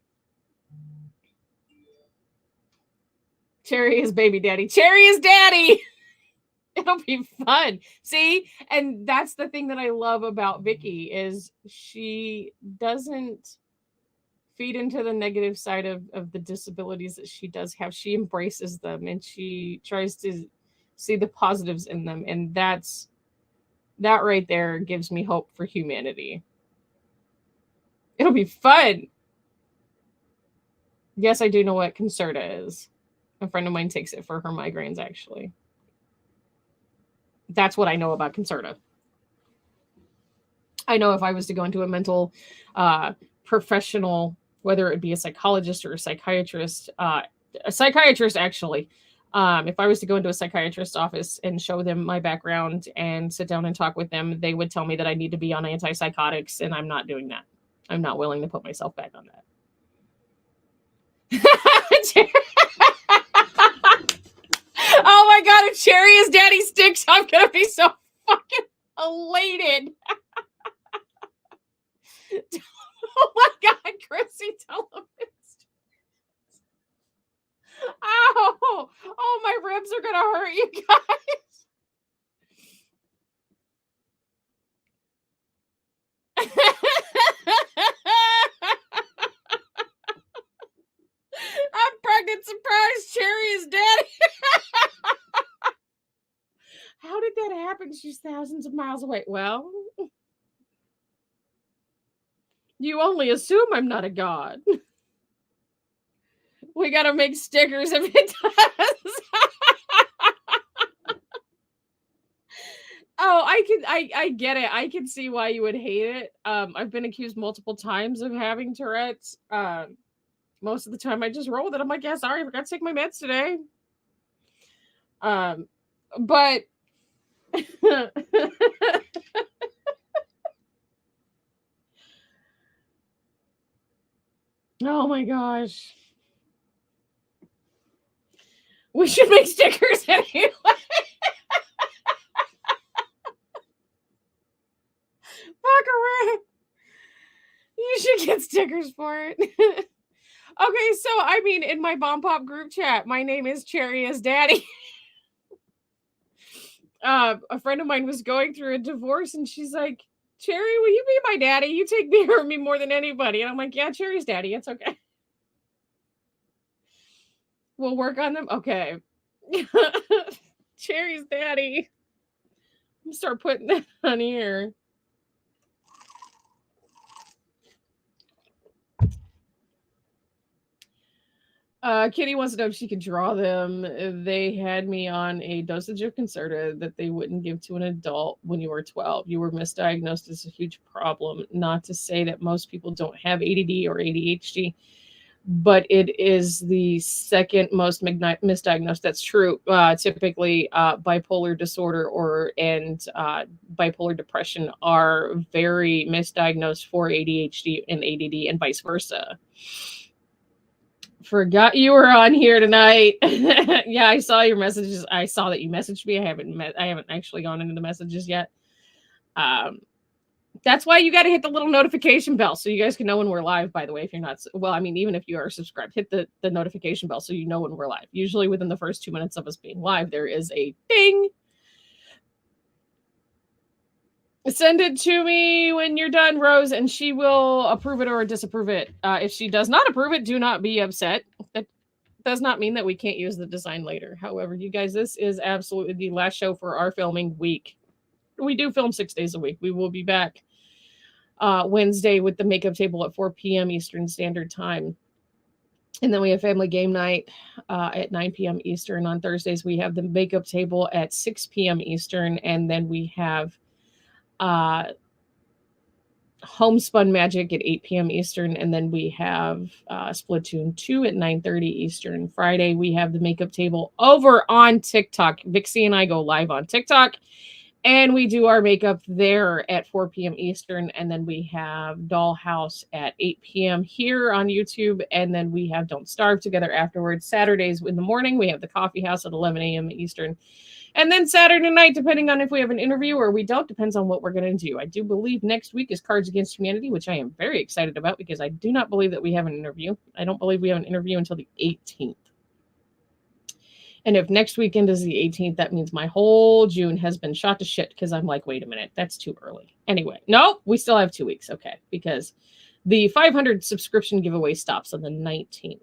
Cherry is baby daddy. Cherry is daddy. It'll be fun. See? And that's the thing that I love about Vicky is she doesn't feed into the negative side of the disabilities that she does have. She embraces them and she tries to see the positives in them. And that right there gives me hope for humanity. It'll be fun. Yes, I do know what Concerta is. A friend of mine takes it for her migraines, actually. That's what I know about Concerta. I know if I was to go into a mental professional, whether it be a psychologist or a psychiatrist actually, if I was to go into a psychiatrist's office and show them my background and sit down and talk with them, they would tell me that I need to be on antipsychotics, and I'm not doing that. I'm not willing to put myself back on that. Oh my god, if Cherry is daddy sticks, I'm gonna be so fucking elated. Oh my god, Chrissy, tell him it's... Ow! Oh, my ribs are gonna hurt, you guys. I'm pregnant, surprise, Cherry is daddy. How did that happen? She's thousands of miles away. Well, you only assume I'm not a god. We gotta make stickers if it does. Oh, I get it. I can see why you would hate it. I've been accused multiple times of having Tourette's. Most of the time I just roll with it. I'm like, yeah, sorry, I forgot to take my meds today. But oh my gosh. We should make stickers anyway. Fuck around. You should get stickers for it. Okay, so I mean, in my Bomb Pop group chat, my name is Cherry as Daddy. A friend of mine was going through a divorce, and she's like, Cherry, will you be my daddy? You take care of me more than anybody. And I'm like, yeah, Cherry's daddy. It's okay. We'll work on them. Okay. Cherry's daddy. I'm gonna start putting that on here. Kitty wants to know if she could draw them. They had me on a dosage of Concerta that they wouldn't give to an adult when you were 12. You were misdiagnosed as a huge problem. Not to say that most people don't have ADD or ADHD, but it is the second most misdiagnosed. That's true. Typically, bipolar disorder and bipolar depression are very misdiagnosed for ADHD and ADD and vice versa. Forgot you were on here tonight. Yeah, I saw your messages. I saw that you messaged me. I haven't actually gone into the messages yet. That's why you got to hit the little notification bell so you guys can know when we're live, by the way. If you're not, well, I mean, even if you are subscribed, hit the notification bell so you know when we're live. Usually within the first 2 minutes of us being live, there is a ding. Send it to me when you're done, Rose, and she will approve it or disapprove it. If she does not approve it, do not be upset. That does not mean that we can't use the design later. However, you guys, this is absolutely the last show for our filming week. We do film 6 days a week. We will be back Wednesday with the makeup table at 4 p.m. Eastern Standard Time. And then we have family game night at 9 p.m. Eastern. On Thursdays, we have the makeup table at 6 p.m. Eastern. And then we have Homespun Magic at 8 p.m. Eastern. And then we have Splatoon 2 at 9:30 Eastern. Friday, we have the makeup table over on TikTok. Vixie and I go live on TikTok. And we do our makeup there at 4 p.m. Eastern. And then we have Dollhouse at 8 p.m. here on YouTube. And then we have Don't Starve together afterwards. Saturdays in the morning, we have the Coffee House at 11 a.m. Eastern. And then Saturday night, depending on if we have an interview or we don't, depends on what we're going to do. I do believe next week is Cards Against Humanity, which I am very excited about because I do not believe that we have an interview. I don't believe we have an interview until the 18th. And if next weekend is the 18th, that means my whole June has been shot to shit because I'm like, wait a minute, that's too early. Anyway, no, we still have 2 weeks. Okay, because the 500 subscription giveaway stops on the 19th.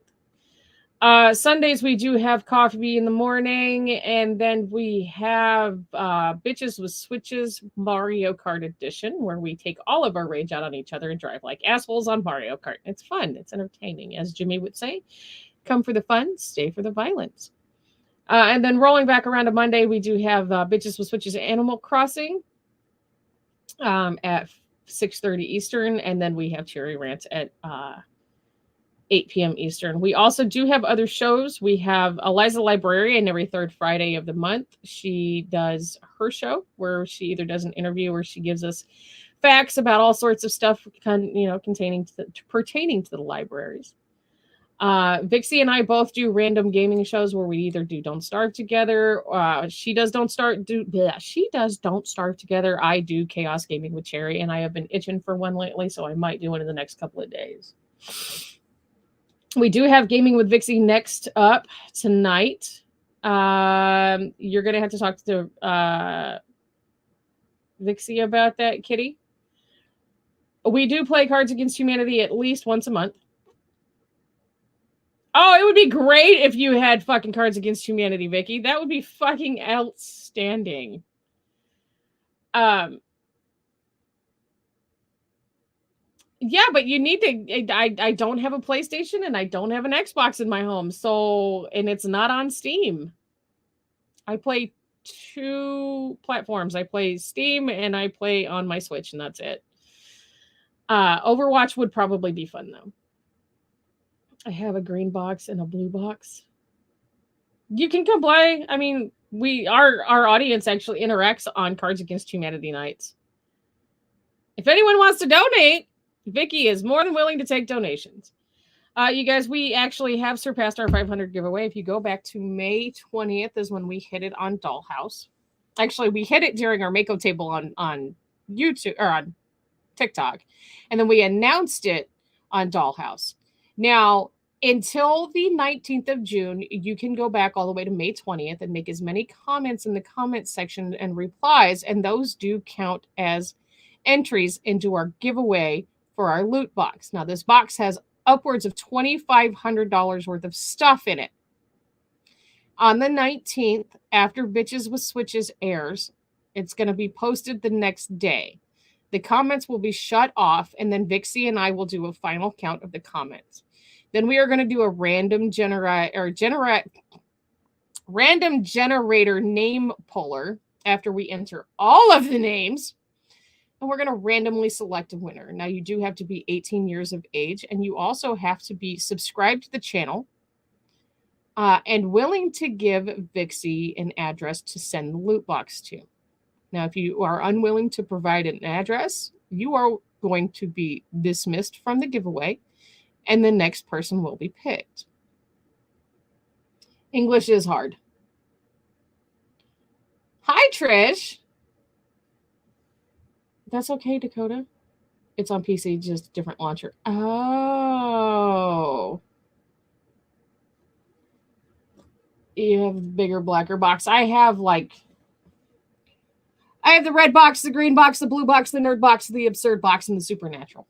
Sundays we do have coffee in the morning, and then we have Bitches with Switches Mario Kart Edition, where we take all of our rage out on each other and drive like assholes on Mario Kart. It's fun. It's entertaining. As Jimmy would say, come for the fun, stay for the violence. And then rolling back around to Monday, we do have Bitches with Switches Animal Crossing at 6:30 Eastern, and then we have Cherry Rants at 8 p.m. Eastern. We also do have other shows. We have Eliza Librarian every third Friday of the month. She does her show where she either does an interview or she gives us facts about all sorts of stuff, pertaining to the libraries. Vixie and I both do random gaming shows where we either do Don't Starve together. She does Don't Starve together. I do Chaos Gaming with Cherry, and I have been itching for one lately, so I might do one in the next couple of days. We do have Gaming with Vixie next up tonight. You're going to have to talk to Vixie about that, Kitty. We do play Cards Against Humanity at least once a month. Oh, it would be great if you had fucking Cards Against Humanity, Vicky. That would be fucking outstanding. Yeah, but you need to. I don't have a PlayStation and I don't have an Xbox in my home, and it's not on Steam. I play 2 platforms. I play Steam and I play on my Switch, and that's it. Overwatch would probably be fun though. I have a green box and a blue box. You can come play. I mean, our audience actually interacts on Cards Against Humanity nights. If anyone wants to donate, Vicky is more than willing to take donations. You guys, we actually have surpassed our 500 giveaway. If you go back to May 20th is when we hit it on Dollhouse. Actually, we hit it during our Mako table on YouTube or on TikTok. And then we announced it on Dollhouse. Now, until the 19th of June, you can go back all the way to May 20th and make as many comments in the comments section and replies, and those do count as entries into our giveaway for our loot box. Now, this box has upwards of $2,500 worth of stuff in it. On the 19th, after Bitches with Switches airs, it's going to be posted the next day. The comments will be shut off, and then Vixie and I will do a final count of the comments. Then we are going to do a random generator name puller after we enter all of the names. And we're going to randomly select a winner. Now, you do have to be 18 years of age, and you also have to be subscribed to the channel and willing to give Vixie an address to send the loot box to. Now, if you are unwilling to provide an address, you are going to be dismissed from the giveaway, and the next person will be picked. English is hard. Hi, Trish. That's okay, Dakota. It's on PC, just different launcher. Oh. You have the bigger, blacker box. I have the red box, the green box, the blue box, the nerd box, the absurd box, and the supernatural.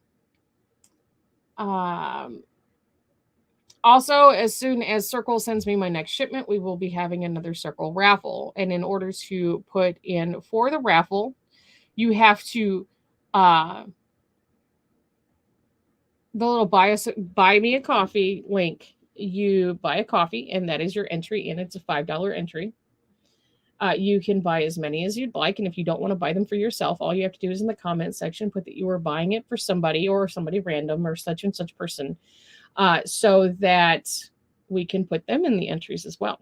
Also, as soon as Circle sends me my next shipment, we will be having another Circle raffle. And in order to put in for the raffle, you have to the little buy me a coffee link. You buy a coffee, and that is your entry in. It's a $5 entry. You can buy as many as you'd like, and if you don't want to buy them for yourself, all you have to do is in the comment section put that you are buying it for somebody or somebody random or such and such person, so that we can put them in the entries as well.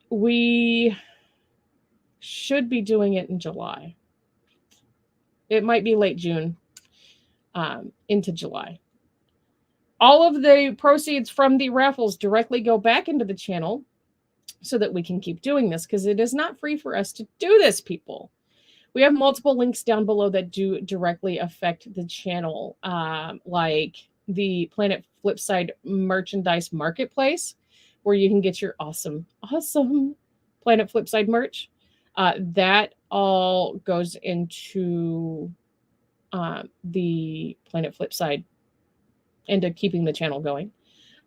We should be doing it in July. It might be late June into July. All of the proceeds from the raffles directly go back into the channel so that we can keep doing this, because it is not free for us to do this, people. We have multiple links down below that do directly affect the channel, like the Planet Flipside merchandise marketplace, where you can get your awesome Planet Flipside merch. That all goes into the Planet Flipside, into keeping the channel going.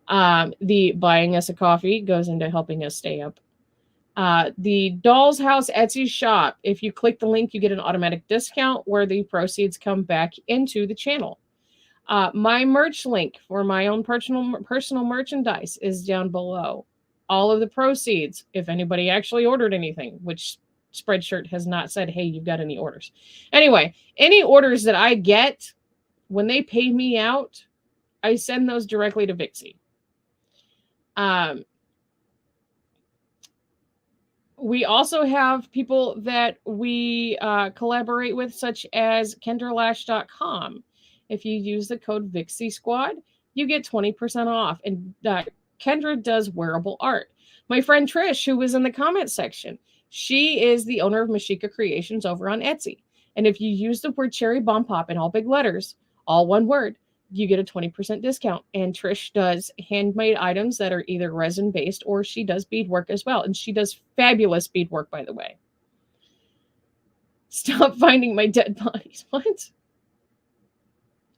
The buying us a coffee goes into helping us stay up. The Doll's House Etsy shop, if you click the link, you get an automatic discount where the proceeds come back into the channel. My merch link for my own personal merchandise is down below. All of the proceeds, if anybody actually ordered anything, which Spreadshirt has not said, hey, you've got any orders. Anyway, any orders that I get, when they pay me out, I send those directly to Vixie. We also have people that we collaborate with, such as KendraLash.com. If you use the code Vixie Squad, you get 20% off. And Kendra does wearable art. My friend Trish, who was in the comment section, she is the owner of Mashika Creations over on Etsy. And if you use the word Cherry Bomb Pop in all big letters, all one word, you get a 20% discount. And Trish does handmade items that are either resin based, or she does beadwork as well. And she does fabulous beadwork, by the way. Stop finding my dead bodies. What?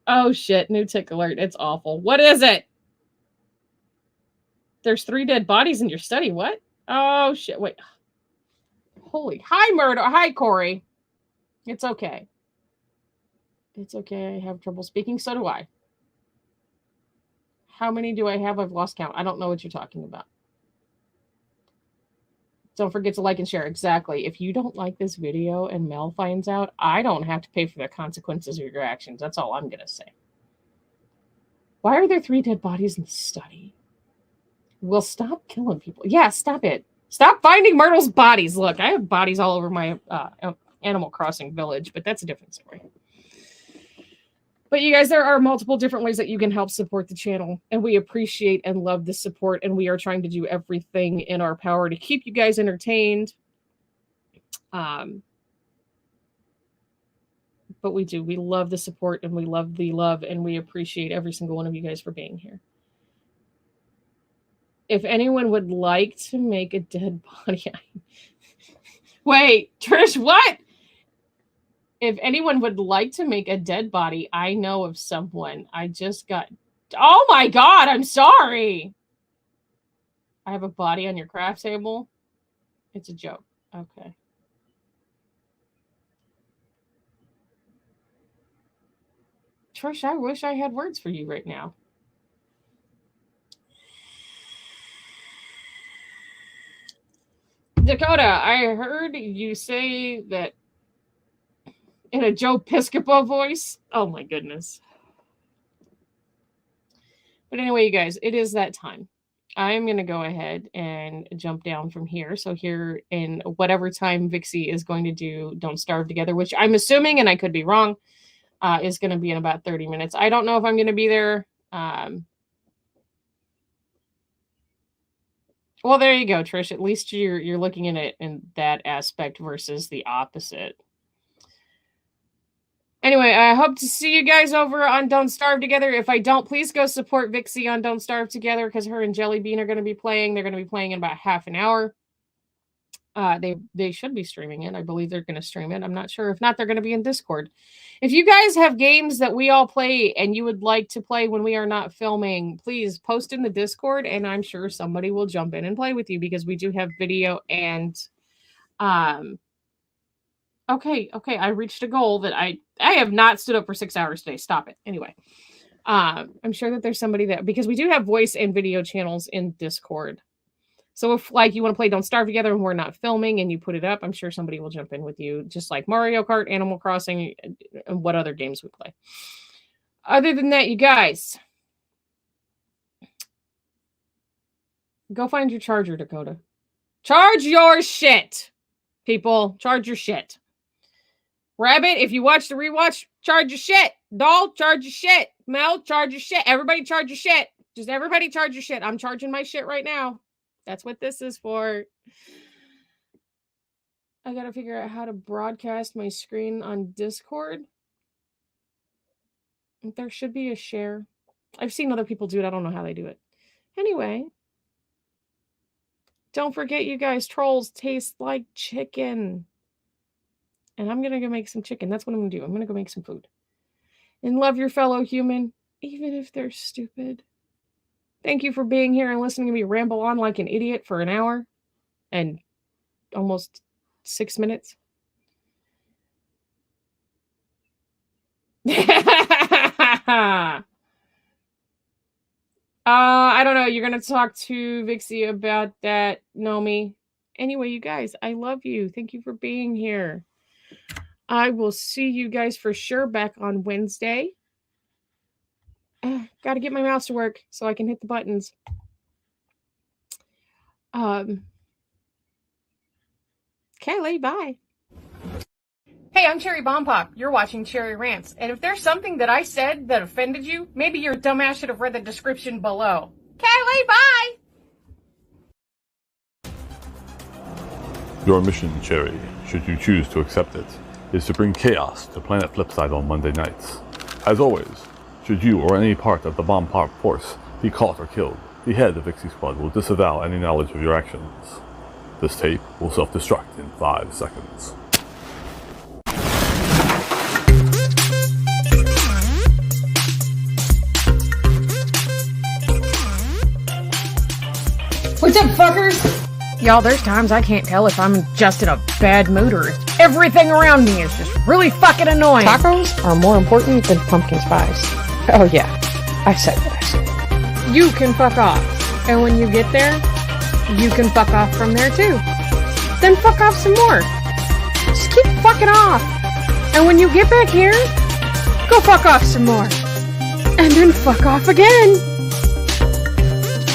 Oh shit, new tick alert. It's awful. What is it? There's 3 dead bodies in your study. What? Oh shit, wait. Holy, hi Murdo. Hi Corey. It's okay. It's okay. I have trouble speaking. So do I. How many do I have? I've lost count. I don't know what you're talking about. Don't forget to like and share. Exactly. If you don't like this video and Mel finds out, I don't have to pay for the consequences of your actions. That's all I'm going to say. Why are there 3 dead bodies in the study? Well, stop killing people. Yeah, stop it. Stop finding Myrtle's bodies. Look, I have bodies all over my Animal Crossing village, but that's a different story. But you guys, there are multiple different ways that you can help support the channel, and we appreciate and love the support, and we are trying to do everything in our power to keep you guys entertained. But we do. We love the support, and we love the love, and we appreciate every single one of you guys for being here. If anyone would like to make a dead body... Wait, Trish, what? If anyone would like to make a dead body, I know of someone. I just got... Oh my God, I'm sorry. I have a body on your craft table. It's a joke. Okay. Trish, I wish I had words for you right now. Dakota, I heard you say that in a Joe Piscopo voice. Oh my goodness. But anyway, you guys, it is that time. I'm going to go ahead and jump down from here. So here in whatever time Vixie is going to do Don't Starve Together, which I'm assuming, and I could be wrong, is going to be in about 30 minutes. I don't know if I'm going to be there. Well, there you go, Trish. At least you're looking at it in that aspect versus the opposite. Anyway, I hope to see you guys over on Don't Starve Together. If I don't, please go support Vixie on Don't Starve Together, because her and Jelly Bean are going to be playing. They're going to be playing in about half an hour. They should be streaming it. I believe they're going to stream it. I'm not sure. If not, they're going to be in Discord. If you guys have games that we all play and you would like to play when we are not filming, please post in the Discord, and I'm sure somebody will jump in and play with you, because we do have video and okay, I reached a goal that I have not stood up for 6 hours today. Stop it. Anyway, I'm sure that there's somebody that, because we do have voice and video channels in Discord. So if like you want to play Don't Starve Together and we're not filming and you put it up, I'm sure somebody will jump in with you, just like Mario Kart, Animal Crossing, and what other games we play. Other than that, you guys, go find your charger, Dakota. Charge your shit, people. Charge your shit. Rabbit, if you watch the rewatch, charge your shit. Doll, charge your shit. Mel, charge your shit. Everybody charge your shit. Just everybody charge your shit. I'm charging my shit right now. That's what this is for. I gotta figure out how to broadcast my screen on Discord. There should be a share. I've seen other people do it. I don't know how they do it. Anyway. Don't forget, you guys, trolls taste like chicken. And I'm gonna go make some chicken. That's what I'm gonna do. I'm gonna go make some food. And love your fellow human, even if they're stupid. Thank you for being here and listening to me ramble on like an idiot for an hour and almost 6 minutes. I don't know. You're going to talk to Vixie about that, Nomi. Anyway, you guys, I love you. Thank you for being here. I will see you guys for sure back on Wednesday. Got to get my mouse to work so I can hit the buttons. Kelly, bye. Hey, I'm Cherry Bomb Pop. You're watching Cherry Rants. And if there's something that I said that offended you, maybe your dumbass should have read the description below. Kelly, bye! Your mission, Cherry, should you choose to accept it, is to bring chaos to Planet Flipside on Monday nights. As always, should you or any part of the bomb pop force be caught or killed, the head of Vixie Squad will disavow any knowledge of your actions. This tape will self-destruct in 5 seconds. What's up, fuckers? Y'all, there's times I can't tell if I'm just in a bad mood or if everything around me is just really fucking annoying. Tacos are more important than pumpkin spice. Oh yeah, I said what I said. You can fuck off. And when you get there, you can fuck off from there too. Then fuck off some more. Just keep fucking off. And when you get back here, go fuck off some more. And then fuck off again.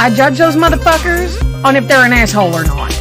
I judge those motherfuckers on if they're an asshole or not.